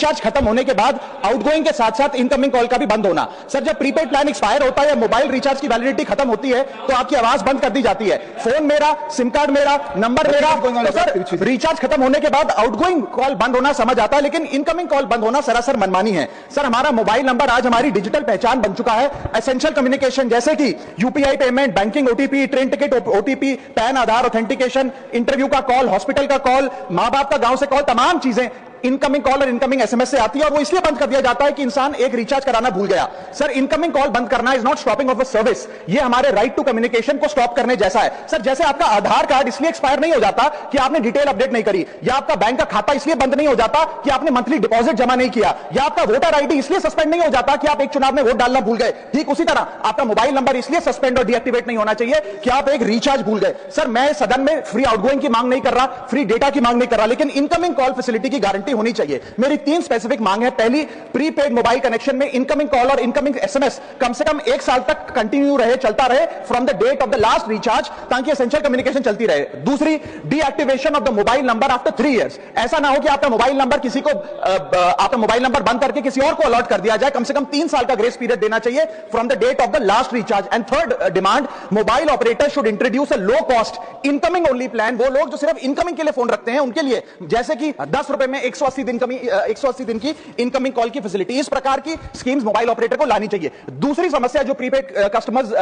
Recharge खत्म होने के बाद आउटगोइंग के साथ साथ इनकमिंग कॉल का भी बंद होना। सर जब प्रीपेड प्लान एक्सपायर होता है या मोबाइल रिचार्ज की वैलिडिटी खत्म होती है तो आपकी आवाज बंद कर दी जाती है, फोन मेरा, सिम कार्ड मेरा, नंबर मेरा। तो सर रिचार्ज खत्म होने के बाद आउटगोइंग कॉल बंद होना समझ आता है, लेकिन इनकमिंग कॉल बंद होना सरासर मनमानी है। सर हमारा मोबाइल नंबर आज हमारी डिजिटल पहचान बन चुका है। एसेंशियल कम्युनिकेशन जैसे कि UPI payment, banking OTP, train ticket OTP, PAN Aadhaar authentication, interview का कॉल, हॉस्पिटल का कॉल, मां बाप का गांव से कॉल, तमाम चीजें इनकमिंग कॉल और इनकमिंग एसएमएस से आती है और वो इसलिए बंद कर दिया जाता है कि इंसान एक रिचार्ज कराना भूल गया। सर इनकमिंग कॉल बंद करना is not stopping of a service, ये हमारे राइट टू कम्युनिकेशन को स्टॉप करने जैसा है। सर जैसे आपका आधार कार्ड इसलिए एक्सपायर नहीं हो जाता कि आपने डिटेल अपडेट नहीं करी, या आपका बैंक का खाता इसलिए बंद नहीं हो जाता कि आपने मंथली डिपॉजिट जमा नहीं किया, या आपका वोटर आईडी इसलिए सस्पेंड नहीं हो जाता कि आप एक चुनाव में वोट डालना भूल गए। ठीक उसी तरह आपका मोबाइल नंबर इसलिए सस्पेंड और डीएक्टिवेट नहीं होना चाहिए कि आप एक रिचार्ज भूल गए। सर मैं सदन में फ्री आउटगोइंग की मांग नहीं कर रहा, फ्री डेटा की मांग नहीं कर रहा, लेकिन इनकमिंग कॉल फैसिलिटी की गारंटी होनी चाहिए। मेरी 3 स्पेसिफिक मांग है। पहली, प्रीपेड मोबाइल कनेक्शन में इनकमिंग कॉल और इनकमिंग एसएमएस कम से कम 1 साल तक कंटिन्यू रहे, चलता रहे from the date of the last recharge, ताकि एसेंशियल कम्युनिकेशन चलती रहे। दूसरी, deactivation of the mobile number after 3 years. ऐसा ना हो कि आपका मोबाइल नंबर किसी को आपका मोबाइल नंबर बंद करके किसी और को अलॉट कर दिया जाए। कम से कम 3 साल का ग्रेस पीरियड देना चाहिए from the date of the last recharge. And third demand, mobile operator should introduce a low cost incoming only plan. वो लोग जो सिर्फ इनकमिंग के लिए फोन रखते हैं उनके लिए, जैसे कि 10 रुपए में 180 दिन की इनकमिंग कॉल की फैसिलिटी, इस प्रकार की स्कीम्स मोबाइल ऑपरेटर को लानी चाहिए। दूसरी समस्या जो प्रीपेड कस्टमर्स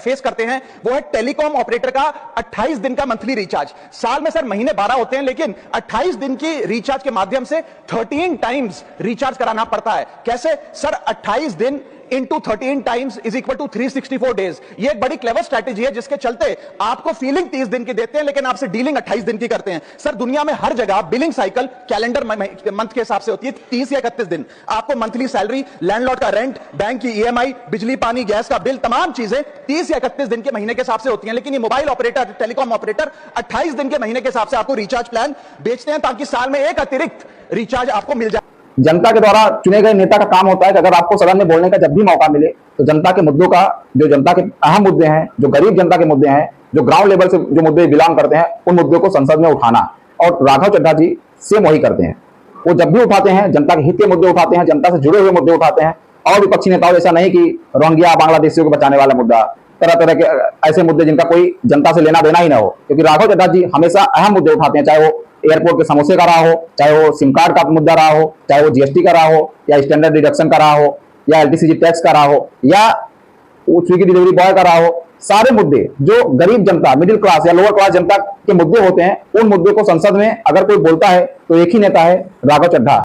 फेस करते हैं वो है टेलीकॉम ऑपरेटर का 28 दिन का मंथली रिचार्ज। साल में सर महीने 12 होते हैं, लेकिन 28 दिन की रिचार्ज के माध्यम से 13 टाइम्स रिचार्ज कराना पड़ता है। कैसे सर? 28 दिन into 13 times is equal to 364 days. ये एक बड़ी क्लेवर स्ट्रैटेजी है जिसके चलते आपको फीलिंग 30 दिन की देते हैं, लेकिन आपसे डीलिंग 28 दिन की करते हैं। सर दुनिया में हर जगह बिलिंग साइकिल कैलेंडर मंथ के हिसाब से होती है, 30 या 31 दिन। आपको मंथली सैलरी, लैंडलॉर्ड का रेंट, बैंक की ईएमआई, बिजली पानी गैस का बिल, तमाम चीजें 30 या 31 दिन के महीने के हिसाब से होती हैं। लेकिन ये मोबाइल ऑपरेटर, टेलीकॉम ऑपरेटर 28 दिन के महीने के हिसाब से आपको रिचार्ज प्लान बेचते हैं, ताकि साल में एक अतिरिक्त रिचार्ज आपको मिल जाए। जनता के द्वारा चुने गए नेता का काम होता है कि अगर आपको सदन में बोलने का जब भी मौका मिले तो जनता के मुद्दों का, जो जनता के अहम मुद्दे हैं, जो गरीब जनता के मुद्दे हैं, जो ग्राउंड लेवल से जो मुद्दे बिलोंग करते हैं, उन मुद्दों को संसद में उठाना। और राघव चड्ढा जी सेम वही करते हैं। वो जब भी उठाते हैं जनता के हित के मुद्दे उठाते हैं, जनता से जुड़े हुए मुद्दे उठाते हैं। और विपक्षी नेताओं ऐसा नहीं कि रोहिंग्या बांग्लादेशियों को बचाने वाला मुद्दा, तरह तरह के ऐसे मुद्दे जिनका कोई जनता से लेना देना ही ना हो, क्योंकि राघव चड्ढा जी हमेशा अहम मुद्दे उठाते हैं, चाहे वो एयरपोर्ट के समोसे का रहा हो, चाहे वो सिम कार्ड का मुद्दा रहा हो, चाहे वो जीएसटी का रहा हो, या स्टैंडर्ड डिडक्शन का रहा हो, या एलटीसीजी टैक्स का रहा हो, या स्विगी डिलीवरी बॉय का रहा हो। सारे मुद्दे जो गरीब जनता, मिडिल क्लास या लोअर क्लास जनता के मुद्दे होते हैं, उन मुद्दों को संसद में अगर कोई बोलता है तो एक ही नेता है, राघव चड्ढा।